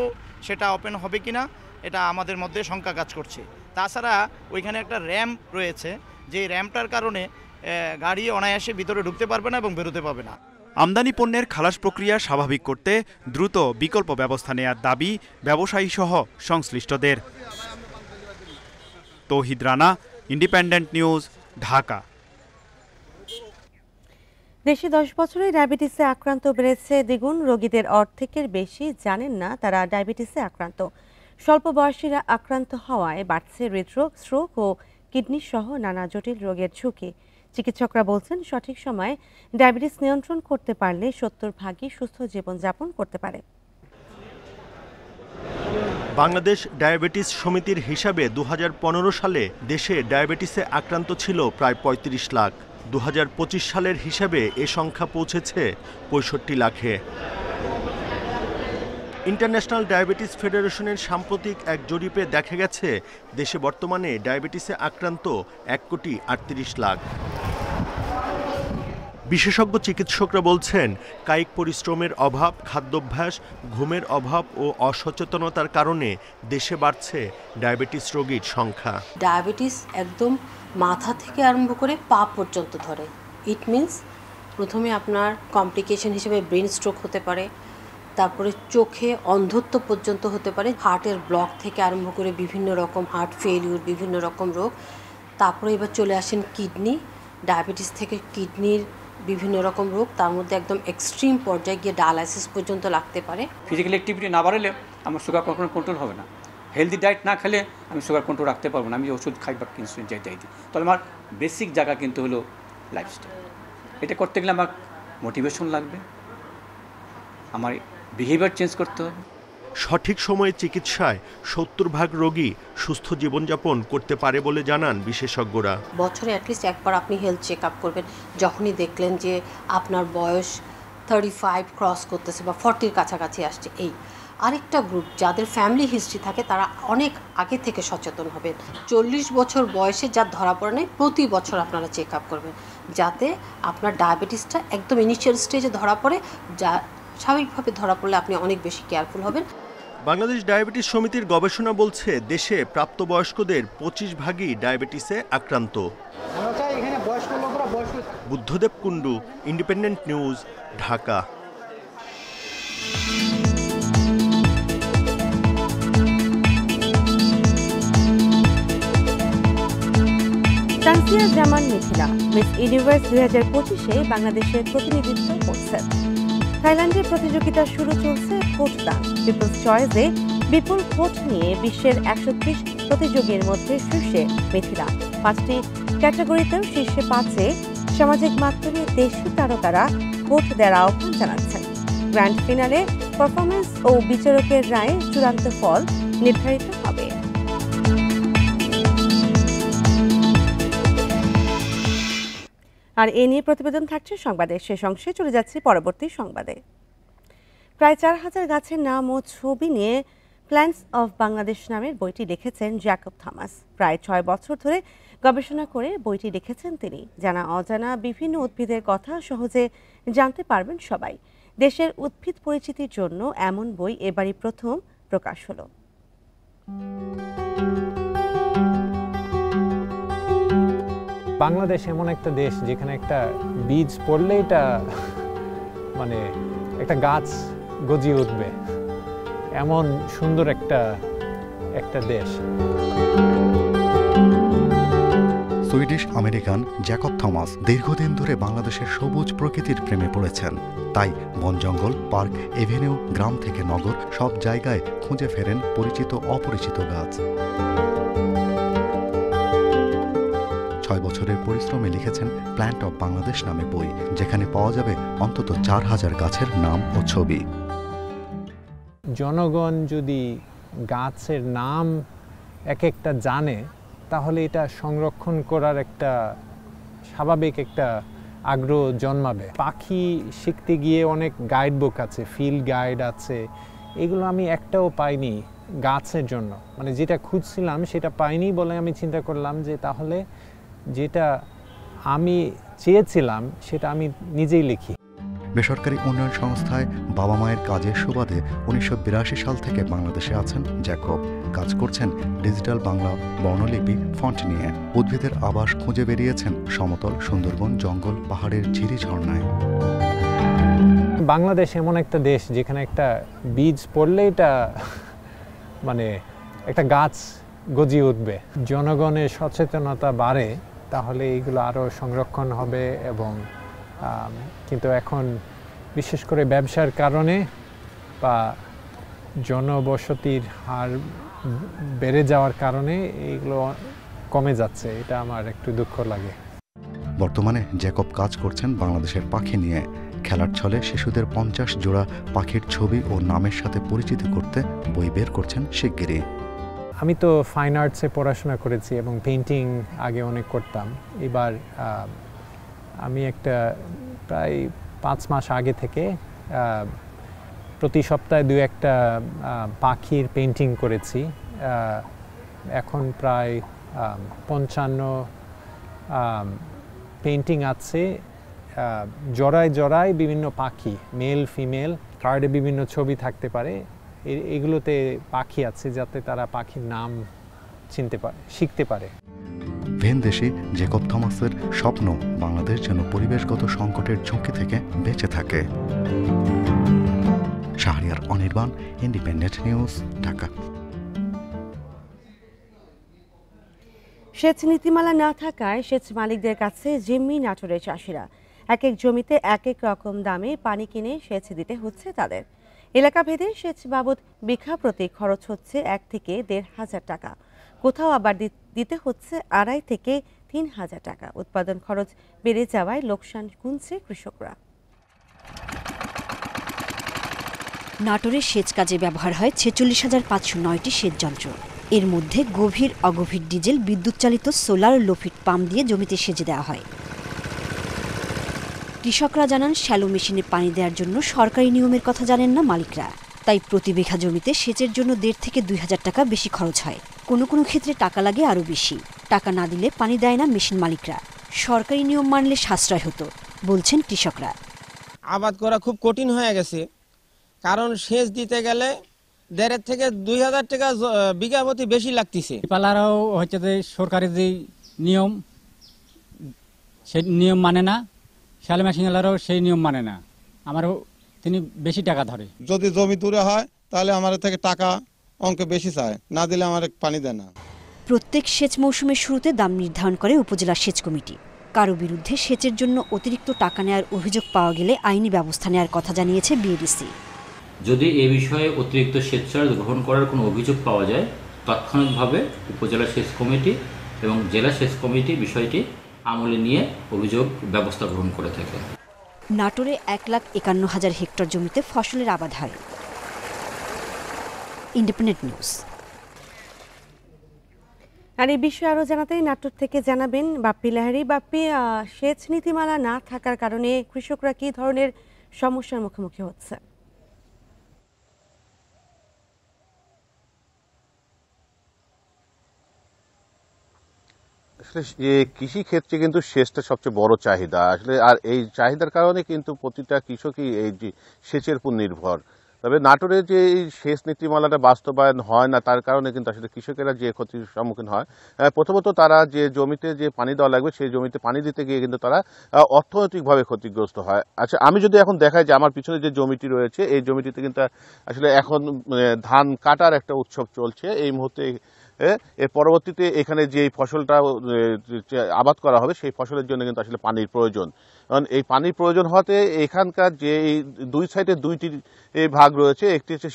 সেটা ওপেন হবে কিনা এটা আমাদের মধ্যে শঙ্কা কাজ করছে। তাছাড়া ওইখানে একটা র্যাম্প রয়েছে, যে র্যাম্পটার কারণে গাড়ি অনায়াসে ভিতরে ঢুকতে পারবে না এবং বেরোতে পারবে না। আমদানি পণ্যের খালাস প্রক্রিয়া স্বাভাবিক করতে দ্রুত বিকল্প ব্যবস্থা নেয়ার দাবি ব্যবসায়ী সহ সংশ্লিষ্টদের। তৌহিদ রানা, ইন্ডিপেন্ডেন্ট নিউজ, ঢাকা। দেশে 10 বছরে ডায়াবেটিসে আক্রান্ত বেড়েছে দ্বিগুণ। রোগীদের অর্ধেকের বেশি জানেন না তারা ডায়াবেটিসে আক্রান্ত। স্বল্প বয়সীরা আক্রান্ত হওয়ায় বাড়ছে হৃদরোগ, স্ট্রোক ও কিডনি সহ নানা জটিল রোগের ঝুঁকি। চিকিৎসকরা বলছেন, সঠিক সময়ে ডায়াবেটিস নিয়ন্ত্রণ করতে পারলে 70% সুস্থ জীবনযাপন করতে পারে। বাংলাদেশ ডায়াবেটিস সমিতির হিসাবে 2015 সালে দেশে ডায়াবেটিসে আক্রান্ত ছিল প্রায় 35 লাখ। 2025 সালের হিসাবে এ সংখ্যা পৌঁছেছে 65 লাখে। ইন্টারন্যাশনাল ডায়াবেটিস ফেডারেশনের সাম্প্রতিক এক জরিপে দেখা গেছে দেশে বর্তমানে ডায়াবেটিসে আক্রান্ত 1,38 লাখ। বিশেষজ্ঞ চিকিৎসকরা বলছেন, কায়িক পরিশ্রমের অভাব, খাদ্যাভ্যাস, ঘুমের অভাব ও অসচেতনতার কারণে দেশে বাড়ছে ডায়াবেটিস রোগীর সংখ্যা। ডায়াবেটিস একদম মাথা থেকে আরম্ভ করে পা পর্যন্ত ধরে। ইট মিনস প্রথমে আপনার কমপ্লিকেশন হিসেবে ব্রেন স্ট্রোক হতে পারে, তারপরে চোখে অন্ধত্ব পর্যন্ত হতে পারে, হার্টের ব্লক থেকে আরম্ভ করে বিভিন্ন রকম হার্ট ফেলিউর, বিভিন্ন রকম রোগ। তারপরে এবার চলে আসেন কিডনি, ডায়াবেটিস থেকে কিডনির বিভিন্ন রকম রোগ, তার মধ্যে একদম এক্সট্রিম পর্যায়ে গিয়ে ডায়ালাইসিস পর্যন্ত লাগতে পারে। ফিজিক্যাল অ্যাক্টিভিটি না বাড়ালে আমার সুগার কখনো কন্ট্রোল হবে না। হেলদি ডায়েট না খেলে আমি সুগার কন্ট্রোল রাখতে পারবো না। আমি ওষুধ খাই বা ইনসুলিন যাই দিই, তাহলে আমার বেসিক জায়গা কিন্তু হলো লাইফস্টাইল। এটা করতে গেলে আমার মোটিভেশন লাগবে, আমার বিহেভিয়ার চেঞ্জ করতে হবে। সঠিক সময়ে চিকিৎসায় 70% রোগী সুস্থ জীবনযাপন করতে পারে বলে জানান বিশেষজ্ঞরা। বছরে অ্যাটলিস্ট একবার আপনি হেলথ চেক আপ করবেন, যখনই দেখলেন যে আপনার বয়স 35 ক্রস করতেছে বা 40-র কাছাকাছি আসছে। এই আরেকটা গ্রুপ যাদের ফ্যামিলি হিস্ট্রি থাকে তারা অনেক আগে থেকে সচেতন হবেন। 40 বছর বয়সে যা ধরা পড়ে নেই, প্রতি বছর আপনারা চেক আপ করবেন, যাতে আপনার ডায়াবেটিসটা একদম ইনিশিয়াল স্টেজে ধরা পড়ে। যা স্বাভাবিকভাবে ধরা পড়লে আপনি অনেক বেশি কেয়ারফুল হবেন। বাংলাদেশ ডায়াবেটিস সমিতির গবেষণা বলছে, দেশে প্রাপ্তবয়স্কদের 25%ই ডায়াবেটিসে আক্রান্ত। Buddhadev Kundu, Independent News, Dhaka. Tansia Zaman Mithila Miss Universe 2025-এ বাংলাদেশের প্রতিনিধিত্ব করছেন। থাইল্যান্ডের প্রতিযোগিতা শুরু চলছে ভোটদান। পিপলস চয়েসে বিপুল ভোট নিয়ে বিশ্বের 130 প্রতিযোগীর মধ্যে শীর্ষে মিথিলা। 5টি ক্যাটাগরিতেও শীর্ষে 5-এ সামাজিক মাধ্যমে দেশি তারকারা ভোট দেওয়ার আহ্বান জানাচ্ছেন। গ্র্যান্ড ফিনালে পারফরমেন্স ও বিচারকের রায়ে চূড়ান্ত ফল নির্ধারিত হবে। আর এ নিয়ে প্রতিবেদন থাকছে সংবাদের শেষ অংশে। চলে যাচ্ছি পরবর্তী সংবাদে। প্রায় 4000 গাছের নাম ও ছবি নিয়ে প্ল্যান্টস অফ বাংলাদেশ নামের বইটি লিখেছেন জ্যাকব থমাস। প্রায় 6 বছর ধরে গবেষণা করে বইটি লিখেছেন তিনি। জানা অজানা বিভিন্ন উদ্ভিদের কথা সহজে জানতে পারবেন সবাই। দেশের উদ্ভিদ পরিচিতির জন্য এমন বই এবারই প্রথম প্রকাশ হলো। বাংলাদেশ এমন একটা দেশ যেখানে একটা বীজ পড়লে এটা মানে একটা গাছ গজিয়ে উঠবে, এমন সুন্দর একটা দেশ। সুইডিশ আমেরিকান জ্যাকব থমাস দীর্ঘদিন ধরে বাংলাদেশের সবুজ প্রকৃতির প্রেমে পড়েছেন। তাই বন, জঙ্গল, পার্ক, এভিনিউ, গ্রাম থেকে নগর সব জায়গায় খুঁজে ফেরেন পরিচিত অপরিচিত গাছ। 6 বছরের পরিশ্রমে লিখেছেন প্ল্যান্ট অফ বাংলাদেশ নামে বই, যেখানে পাওয়া যাবে অন্তত 4000 গাছের নাম ও ছবি। জনগণ যদি গাছের নাম এক একটা জানে, তাহলে এটা সংরক্ষণ করার একটা স্বাভাবিক একটা আগ্রহ জন্মাবে। পাখি শিখতে গিয়ে অনেক গাইড বুক আছে, ফিল্ড গাইড আছে, এগুলো আমি একটাও পাইনি গাছের জন্য। মানে যেটা খুঁজছিলাম সেটা পাইনি বলে আমি চিন্তা করলাম যে তাহলে যেটা আমি চেয়েছিলাম সেটা আমি নিজেই লিখি। বেসরকারি উন্নয়ন সংস্থায় বাবা মায়ের কাজের সুবাদে 1982 সাল থেকে বাংলাদেশে আছেন জ্যাকব। কাজ করছেন ডিজিটাল বাংলা বর্ণলিপি ফন্ট নিয়ে। উদ্ভিদের আবাস খুঁজে বেরিয়েছেন সমতল, সুন্দরবন, জঙ্গল, পাহাড়ের ঝিরি ঝর্ণায়। বাংলাদেশ এমন একটা দেশ যেখানে একটা বীজ পড়লে এটা মানে একটা গাছ গজিয়ে উঠবে। জনগণের সচেতনতা বাড়ে, তাহলে এইগুলো আরও সংরক্ষণ হবে। এবং কিন্তু এখন বিশেষ করে ব্যবসার কারণে বা জনবসতির হার বেড়ে যাওয়ার কারণে এইগুলো কমে যাচ্ছে, এটা আমার একটু দুঃখ লাগে। বর্তমানে জ্যাকব কাজ করছেন বাংলাদেশের পাখি নিয়ে। খেলার ছলে শিশুদের 50 জোড়া পাখির ছবি ও নামের সাথে পরিচিত করতে বই বের করছেন শিগগিরই। আমি তো ফাইন আর্টসে পড়াশোনা করেছি এবং পেইন্টিং আগে অনেক করতাম। এবার আমি একটা প্রায় 5 মাস আগে থেকে প্রতি সপ্তাহে 2-1টা পাখির পেইন্টিং করেছি। এখন প্রায় 55 পেইন্টিং আছে। জড়ায় জড়ায় বিভিন্ন পাখি, মেল ফিমেল, কার্ডে বিভিন্ন ছবি থাকতে পারে। এগুলোতে পাখি আছে যাতে তারা পাখির নাম চিনতে পারে, শিখতে পারে। ভিনদেশী জ্যাকব থমাসের স্বপ্ন বাংলাদেশ যেন পরিবেশগত সংকটের ঝুঁকি থেকে বেঁচে থাকে। Shahriar Anirban, independent News, Dhaka. সেচ নীতিমালা না থাকায় সেচ মালিকদের কাছে জিম্মি নাটোরের চাষিরা। এক এক জমিতে এক এক রকম দামে পানি কিনে সেচ দিতে হচ্ছে তাদের। এলাকা ভেদে সেচ বাবদ বিঘা প্রতি খরচ হচ্ছে 1 থেকে 1,500 টাকা, কোথাও আবার দিতে হচ্ছে 2,500 থেকে 3,000 টাকা। উৎপাদন খরচ বেড়ে যাওয়ায় লোকসান গুনছে কৃষকরা। নাটোরের সেচ কাজে ব্যবহার হয় 46,509টি সেচ যন্ত্র। এর মধ্যে গভীর অগভীর ডিজেল, বিদ্যুৎ চালিত সোলার, লোফিট পাম্প দিয়ে জমিতে সেচ দেওয়া হয়। কৃষকরা জানান, শ্যালো মেশিনে পানি দেওয়ার জন্য সরকারি নিয়মের কথা জানেন না মালিকরা। তাই প্রতি বিঘা জমিতে সেচের জন্য 1,500 থেকে 2,000 টাকা বেশি খরচ হয়। কোনো কোনো ক্ষেত্রে টাকা লাগে আরও বেশি। টাকা না দিলে পানি দেয় না মেশিন মালিকরা। সরকারি নিয়ম মানলে সাশ্রয় হতো, বলছেন কৃষকরা। আবাদ করা খুব কঠিন হয়ে গেছে, কারণ সেচ দিতে গেলে 1,500 থেকে 2,000 টাকা বিঘা প্রতি বেশি লাগতেছে। পালারাও হচ্ছে যে সরকারি যে নিয়ম, সেই নিয়ম মানে না, শ্যালো মেশিনওয়ালারাও সেই নিয়ম মানে না। আমারও তিনি বেশি টাকা ধরে। যদি জমি দূরে হয় তাহলে আমার থেকে টাকা অঙ্ক বেশি চায়, না দিলে আমার পানি দেয় না। প্রত্যেক সেচ মৌসুমের শুরুতে দাম নির্ধারণ করে উপজেলা সেচ কমিটি। কারো বিরুদ্ধে সেচের জন্য অতিরিক্ত টাকা নেওয়ার অভিযোগ পাওয়া গেলে আইনি ব্যবস্থা নেওয়ার কথা জানিয়েছে বিএডিসি। যদি এ বিষয়ে অতিরিক্ত সেচ চার্জ গ্রহণ করার কোনো অভিযোগ পাওয়া যায়, তাৎক্ষণিকভাবে উপজেলা সেচ কমিটি এবং জেলা সেচ কমিটি বিষয়টি আমলে নিয়ে অভিযোগ ব্যবস্থা গ্রহণ করে থাকে। নাটোরে 1,51,000 হেক্টর জমিতে ফসলের আবাদ হয়। Independent news. আর এই বিষয়ে আরও জানাতে নাটোর থেকে জানাবেন বাপ্পি লাহিড়ী। বাপ্পি, সেচ নীতিমালা না থাকার কারণে কৃষকরা কি ধরনের সমস্যার মুখোমুখি হচ্ছে? আসলে কৃষি ক্ষেত্রে কিন্তু সেচটা সবচেয়ে বড় চাহিদা আসলে, আর এই চাহিদার কারণে কিন্তু প্রতিটা কৃষকই এই সেচের উপর নির্ভর। তবে নাটোরে যে সেচ নীতিমালাটা বাস্তবায়ন হয় না, তার কারণে কিন্তু আসলে কৃষকেরা যে ক্ষতির সম্মুখীন হয়, প্রথমত তারা যে জমিতে যে পানি দেওয়া লাগবে সেই জমিতে পানি দিতে গিয়ে কিন্তু তারা অর্থনৈতিকভাবে ক্ষতিগ্রস্ত হয়। আচ্ছা, আমি যদি এখন দেখাই যে আমার পিছনে যে জমিটি রয়েছে, এই জমিটিতে কিন্তু আসলে এখন ধান কাটার একটা উৎসব চলছে এই মুহূর্তে। এর পরবর্তীতে এখানে যে ফসলটা আবাদ করা হবে সেই ফসলের জন্য কিন্তু আসলে পানির প্রয়োজন। কারণ এই পানির প্রয়োজন হতে এখানকার যে দুই সাইডে 2টি ভাগ রয়েছে, একটি হচ্ছে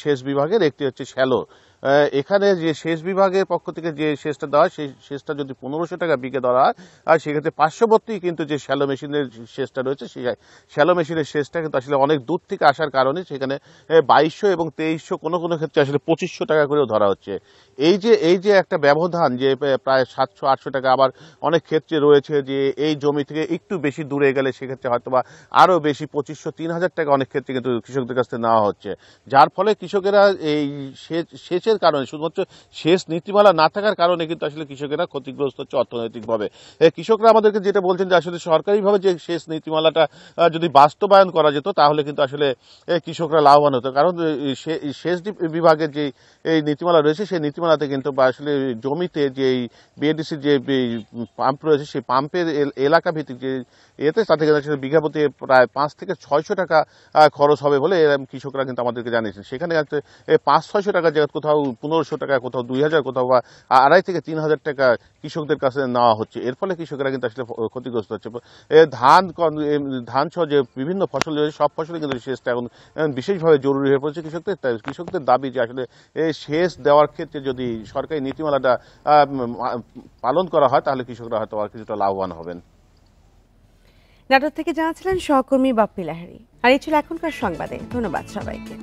সেচ বিভাগের, একটি হচ্ছে শ্যালো। এখানে যে সেচ বিভাগের পক্ষ থেকে যে সেচটা দেওয়া হয়, সেই সেচটা যদি 1,500 টাকা বিঘে দেওয়া হয়, আর সেক্ষেত্রে পার্শ্ববর্তী কিন্তু যে শ্যালো মেশিনের সেচটা রয়েছে, সেই শ্যালো মেশিনের সেচটা কিন্তু আসলে অনেক দূর থেকে আসার কারণে সেখানে 2,200 এবং 2,300, কোনো কোনো ক্ষেত্রে আসলে 2,500 টাকা করেও ধরা হচ্ছে। এই যে একটা ব্যবধান যে প্রায় 700-800 টাকা, আবার অনেক ক্ষেত্রে রয়েছে যে এই জমি থেকে একটু বেশি দূরে গেলে সেক্ষেত্রে হয়তো বা আরও বেশি 2,500-3,000 টাকা অনেক ক্ষেত্রে কিন্তু কৃষকদের কাছ থেকে নেওয়া হচ্ছে। যার ফলে কৃষকেরা এই সেচের কারণে, শুধুমাত্র সেচ নীতিমালা না থাকার কারণে কিন্তু আসলে কৃষকেরা ক্ষতিগ্রস্ত হচ্ছে অর্থনৈতিকভাবে। কৃষকরা আমাদেরকে যেটা বলছেন যে আসলে সরকারিভাবে যে সেচ নীতিমালাটা যদি বাস্তবায়ন করা যেত তাহলে কিন্তু আসলে কৃষকরা লাভবান হতো। কারণ সেচ বিভাগের যে এই নীতিমালা রয়েছে, সেই নীতিমালাতে কিন্তু আসলে জমিতে যে বিএডিসির যে পাম্প রয়েছে, সেই পাম্পের এলাকা ভিত্তিক যে তাতে কিন্তু বিঘা প্রতি প্রায় 500 থেকে 600 টাকা খরচ হবে বলে কৃষকরা কিন্তু আমাদেরকে জানিয়েছেন। সেখানে 500-600 টাকা জায়গা কোথাও কোথাও 1500 টাকা, কোথাও 2000, কোথাও বা 2,500 থেকে 3,000 টাকা কৃষকদের কাছে নেওয়া হচ্ছে। এর ফলে কৃষকেরা কিন্তু আসলে ক্ষতিগ্রস্ত হচ্ছে। ধান সহ যে বিভিন্ন ফসল রয়েছে সব ফসলে কিন্তু সেচটা এখন বিশেষভাবে জরুরি হয়ে পড়েছে কৃষকদের দাবি যে আসলে এই সেচ দেওয়ার ক্ষেত্রে যদি সরকারি নীতিমালাটা পালন করা হয় তাহলে কৃষকরা হয়তো আর কিছুটা লাভবান হবেন। নাটোর থেকে জানাচ্ছিলেন সহকর্মী বাপ্পি লাহিড়ী। আর এই ছিল এখনকার সংবাদে। ধন্যবাদ সবাইকে।